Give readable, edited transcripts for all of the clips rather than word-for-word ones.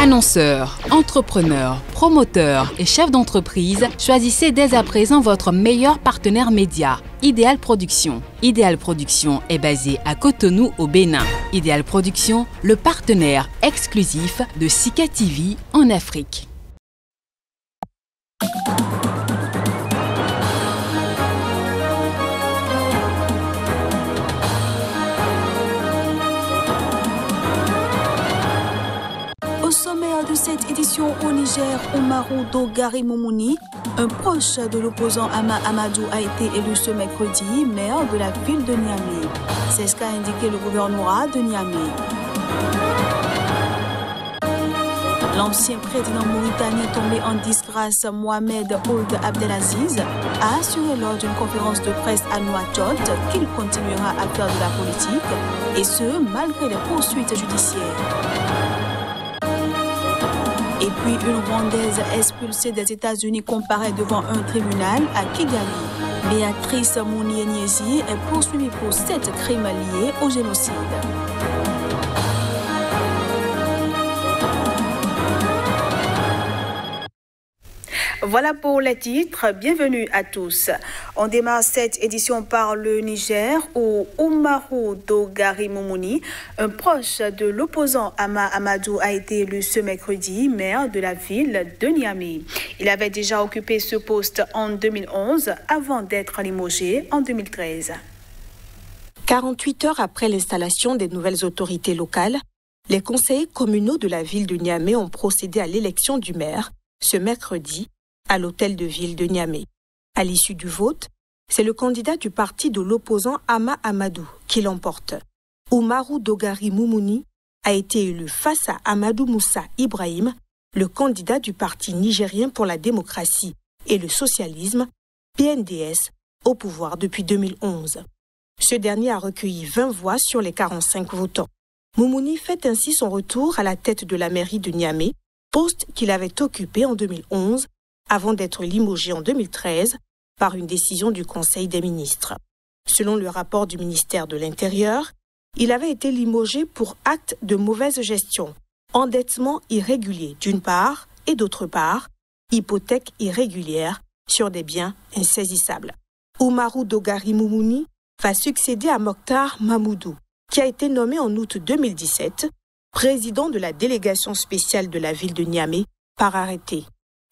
Annonceurs, entrepreneurs, promoteurs et chefs d'entreprise, choisissez dès à présent votre meilleur partenaire média, Ideal Production. Ideal Production est basé à Cotonou au Bénin. Ideal Production, le partenaire exclusif de Sika TV en Afrique. Au sommaire de cette édition au Niger, Oumarou Dogari Moumouni, un proche de l'opposant Ama Amadou, a été élu ce mercredi maire de la ville de Niamey. C'est ce qu'a indiqué le gouvernorat de Niamey. L'ancien président mauritanien tombé en disgrâce, Mohamed Ould Abdelaziz, a assuré lors d'une conférence de presse à Nouakchott qu'il continuera à faire de la politique, et ce, malgré les poursuites judiciaires. Et puis, une Rwandaise expulsée des États-Unis comparaît devant un tribunal à Kigali. Béatrice Mounieniesi est poursuivie pour 7 crimes liés au génocide. Voilà pour les titres. Bienvenue à tous. On démarre cette édition par le Niger où Oumarou Dogari Moumouni, un proche de l'opposant Ama Amadou, a été élu ce mercredi maire de la ville de Niamey. Il avait déjà occupé ce poste en 2011 avant d'être limogé en 2013. 48 heures après l'installation des nouvelles autorités locales, les conseillers communaux de la ville de Niamey ont procédé à l'élection du maire ce mercredi à l'hôtel de ville de Niamey. À l'issue du vote, c'est le candidat du parti de l'opposant Ama Amadou qui l'emporte. Oumarou Dogari Moumouni a été élu face à Amadou Moussa Ibrahim, le candidat du parti nigérien pour la démocratie et le socialisme, PNDS, au pouvoir depuis 2011. Ce dernier a recueilli 20 voix sur les 45 votants. Moumouni fait ainsi son retour à la tête de la mairie de Niamey, poste qu'il avait occupé en 2011 avant d'être limogé en 2013 par une décision du Conseil des ministres. Selon le rapport du ministère de l'Intérieur, il avait été limogé pour acte de mauvaise gestion, endettement irrégulier d'une part et d'autre part, hypothèque irrégulière sur des biens insaisissables. Oumarou Dogari Moumouni va succéder à Mokhtar Mamoudou, qui a été nommé en août 2017 président de la délégation spéciale de la ville de Niamey par arrêté.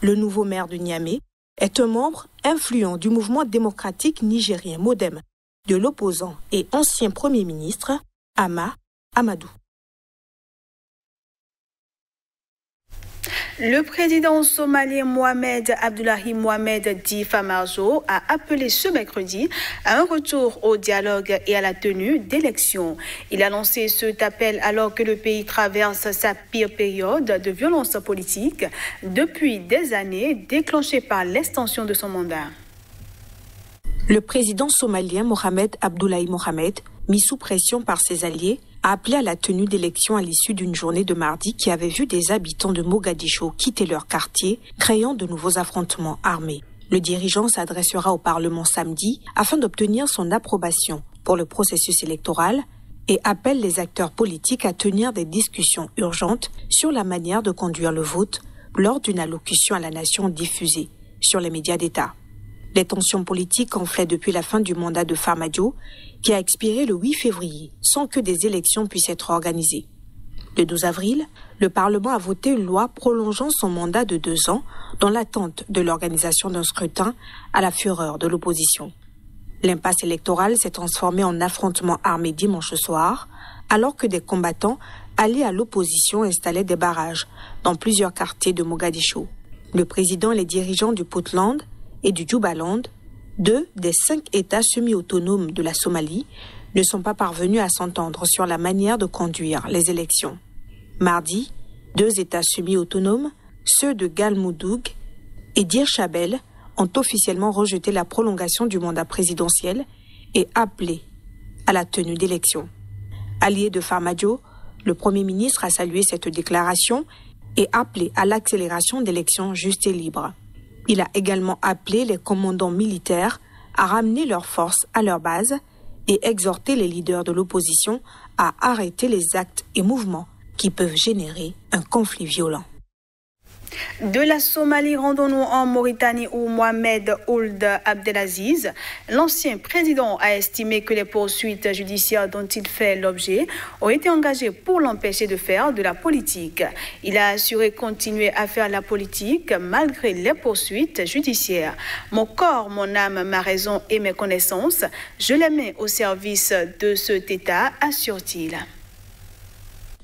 Le nouveau maire de Niamey est un membre influent du mouvement démocratique nigérien MODEM, de l'opposant et ancien premier ministre Ama Amadou. Le président somalien Mohamed Abdullahi Mohamed dit Famarjo a appelé ce mercredi à un retour au dialogue et à la tenue d'élections. Il a lancé cet appel alors que le pays traverse sa pire période de violence politique depuis des années, déclenchée par l'extension de son mandat. Le président somalien Mohamed Abdullahi Mohamed, mis sous pression par ses alliés, a appelé à la tenue d'élections à l'issue d'une journée de mardi qui avait vu des habitants de Mogadiscio quitter leur quartier, créant de nouveaux affrontements armés. Le dirigeant s'adressera au Parlement samedi afin d'obtenir son approbation pour le processus électoral et appelle les acteurs politiques à tenir des discussions urgentes sur la manière de conduire le vote lors d'une allocution à la nation diffusée sur les médias d'État. Les tensions politiques enflaient depuis la fin du mandat de Farmajo, qui a expiré le 8 février, sans que des élections puissent être organisées. Le 12 avril, le Parlement a voté une loi prolongeant son mandat de 2 ans dans l'attente de l'organisation d'un scrutin à la fureur de l'opposition. L'impasse électorale s'est transformée en affrontement armé dimanche soir, alors que des combattants alliés à l'opposition installaient des barrages dans plusieurs quartiers de Mogadiscio. Le président et les dirigeants du Puntland et du Jubaland, 2 des 5 États semi-autonomes de la Somalie, ne sont pas parvenus à s'entendre sur la manière de conduire les élections. Mardi, 2 États semi-autonomes, ceux de Galmudug et Dir Shabelle, ont officiellement rejeté la prolongation du mandat présidentiel et appelé à la tenue d'élections. Allié de Farmajo, le Premier ministre a salué cette déclaration et appelé à l'accélération d'élections justes et libres. Il a également appelé les commandants militaires à ramener leurs forces à leur base et exhorté les leaders de l'opposition à arrêter les actes et mouvements qui peuvent générer un conflit violent. De la Somalie, rendons-nous en Mauritanie où Mohamed Ould Abdelaziz, l'ancien président, a estimé que les poursuites judiciaires dont il fait l'objet ont été engagées pour l'empêcher de faire de la politique. Il a assuré continuer à faire la politique malgré les poursuites judiciaires. Mon corps, mon âme, ma raison et mes connaissances, je les mets au service de cet État, assure-t-il.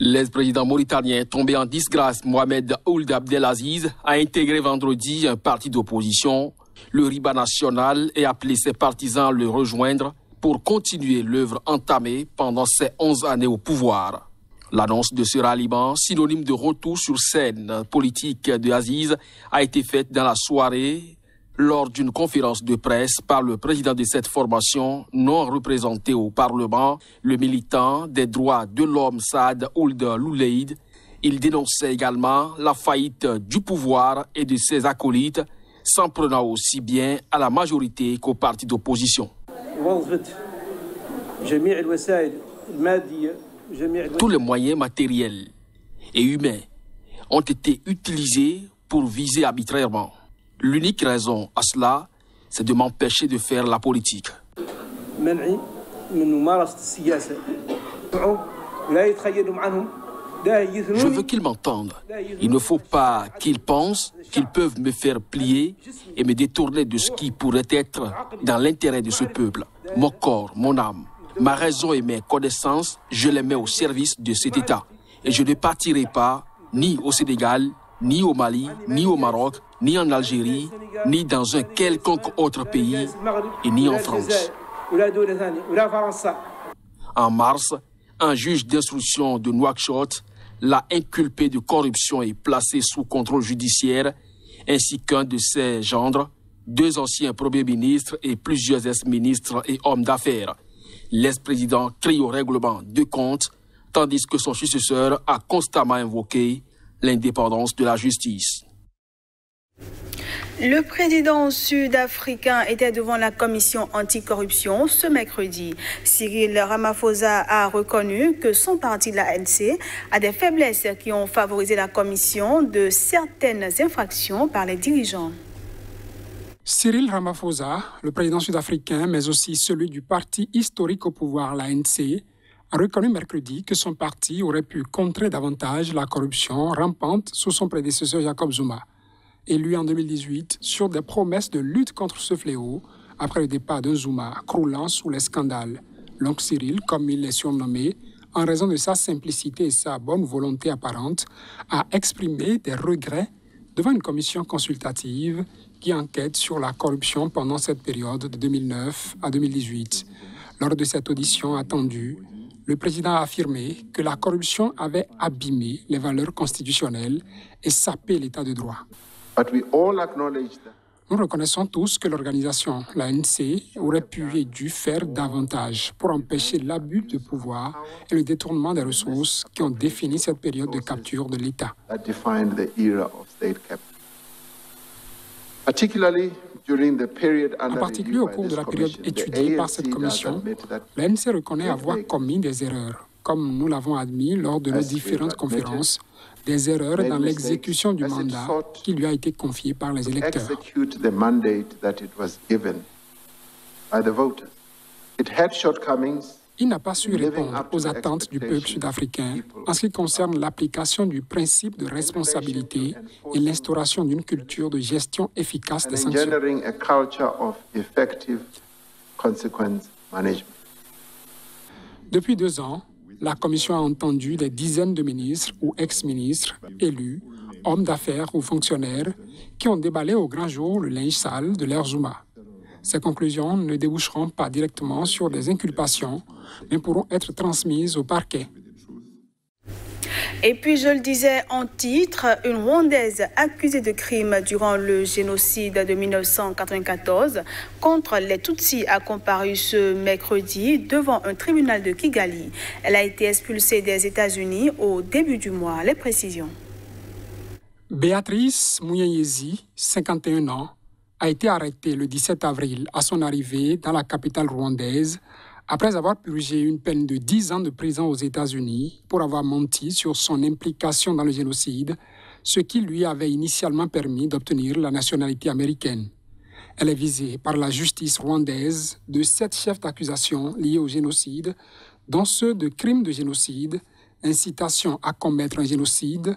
L'ex-président mauritanien tombé en disgrâce, Mohamed Ould Abdelaziz, a intégré vendredi un parti d'opposition, le Riba National, et appelé ses partisans à le rejoindre pour continuer l'œuvre entamée pendant ses 11 années au pouvoir. L'annonce de ce ralliement, synonyme de retour sur scène politique de Aziz, a été faite dans la soirée lors d'une conférence de presse par le président de cette formation non représenté au Parlement, le militant des droits de l'homme Saad Ould Louleid. Il dénonçait également la faillite du pouvoir et de ses acolytes, s'en prenant aussi bien à la majorité qu'au parti d'opposition. Tous les moyens matériels et humains ont été utilisés pour viser arbitrairement. L'unique raison à cela, c'est de m'empêcher de faire la politique. Je veux qu'ils m'entendent. Il ne faut pas qu'ils pensent qu'ils peuvent me faire plier et me détourner de ce qui pourrait être dans l'intérêt de ce peuple. Mon corps, mon âme, ma raison et mes connaissances, je les mets au service de cet État. Et je ne partirai pas ni au Sénégal, ni au Mali, ni au Maroc, ni en Algérie, ni dans un quelconque autre pays, et ni en France. En mars, un juge d'instruction de Nouakchott l'a inculpé de corruption et placé sous contrôle judiciaire, ainsi qu'un de ses gendres, 2 anciens premiers ministres et plusieurs ex-ministres et hommes d'affaires. L'ex-président crie au règlement de compte, tandis que son successeur a constamment invoqué l'indépendance de la justice. Le président sud-africain était devant la commission anticorruption ce mercredi. Cyril Ramaphosa a reconnu que son parti, l'ANC, a des faiblesses qui ont favorisé la commission de certaines infractions par les dirigeants. Cyril Ramaphosa, le président sud-africain, mais aussi celui du parti historique au pouvoir, l'ANC, a reconnu mercredi que son parti aurait pu contrer davantage la corruption rampante sous son prédécesseur Jacob Zuma, élu en 2018 sur des promesses de lutte contre ce fléau après le départ de Zuma, croulant sous les scandales. L'oncle Cyril, comme il est surnommé, en raison de sa simplicité et sa bonne volonté apparente, a exprimé des regrets devant une commission consultative qui enquête sur la corruption pendant cette période de 2009 à 2018. Lors de cette audition attendue, le président a affirmé que la corruption avait abîmé les valeurs constitutionnelles et sapé l'état de droit. Nous reconnaissons tous que l'organisation, l'ANC, aurait pu et dû faire davantage pour empêcher l'abus de pouvoir et le détournement des ressources qui ont défini cette période de capture de l'État. En particulier au cours de la période étudiée par cette commission, l'ANC reconnaît avoir commis des erreurs, comme nous l'avons admis lors de nos différentes conférences, des erreurs dans l'exécution du mandat qui lui a été confié par les électeurs. Il n'a pas su répondre aux attentes du peuple sud-africain en ce qui concerne l'application du principe de responsabilité et l'instauration d'une culture de gestion efficace des sanctions. Depuis 2 ans, la Commission a entendu des dizaines de ministres ou ex-ministres, élus, hommes d'affaires ou fonctionnaires qui ont déballé au grand jour le linge sale de l'ère Zuma. Ces conclusions ne déboucheront pas directement sur des inculpations, mais pourront être transmises au parquet. Et puis, je le disais en titre, une Rwandaise accusée de crimes durant le génocide de 1994 contre les Tutsis a comparu ce mercredi devant un tribunal de Kigali. Elle a été expulsée des États-Unis au début du mois. Les précisions. Béatrice Mouyenyezi, 51 ans, a été arrêtée le 17 avril à son arrivée dans la capitale rwandaise Après avoir purgé une peine de 10 ans de prison aux États-Unis pour avoir menti sur son implication dans le génocide, ce qui lui avait initialement permis d'obtenir la nationalité américaine. Elle est visée par la justice rwandaise de 7 chefs d'accusation liés au génocide, dont ceux de crimes de génocide, incitation à commettre un génocide,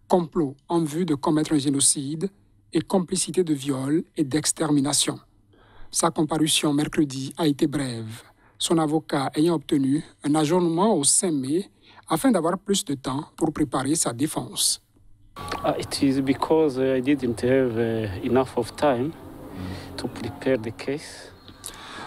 complot en vue de commettre un génocide et complicité de viol et d'extermination. Sa comparution mercredi a été brève, son avocat ayant obtenu un ajournement au 5 mai afin d'avoir plus de temps pour préparer sa défense. It is because I didn't have enough of time to prepare the case.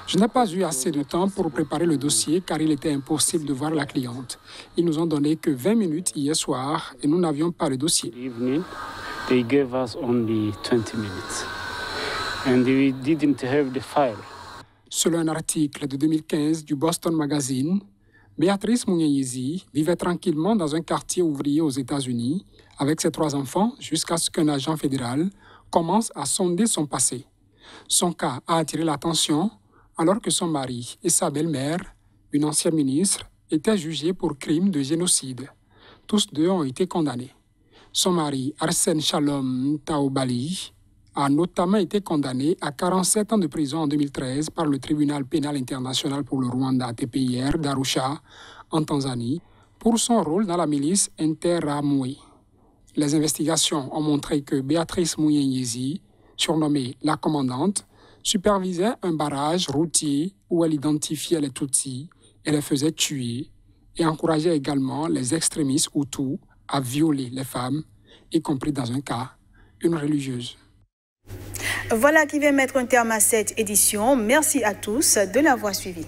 Je n'ai pas eu assez de temps pour préparer le dossier car il était impossible de voir la cliente. Ils nous ont donné que 20 minutes hier soir et nous n'avions pas le dossier. Evening, they gave us only 20 minutes and we didn't have the file. Selon un article de 2015 du Boston Magazine, Béatrice Munyenyezi vivait tranquillement dans un quartier ouvrier aux États-Unis avec ses 3 enfants jusqu'à ce qu'un agent fédéral commence à sonder son passé. Son cas a attiré l'attention alors que son mari et sa belle-mère, une ancienne ministre, étaient jugés pour crime de génocide. Tous 2 ont été condamnés. Son mari, Arsène Shalom Taobali, a notamment été condamné à 47 ans de prison en 2013 par le tribunal pénal international pour le Rwanda, TPIR, d'Arusha, en Tanzanie, pour son rôle dans la milice Interahamwe. Les investigations ont montré que Béatrice Munyenyezi, surnommée la commandante, supervisait un barrage routier où elle identifiait les Tutsis et les faisait tuer et encourageait également les extrémistes Hutus à violer les femmes, y compris dans un cas, une religieuse. Voilà qui vient mettre un terme à cette édition. Merci à tous de l'avoir suivi.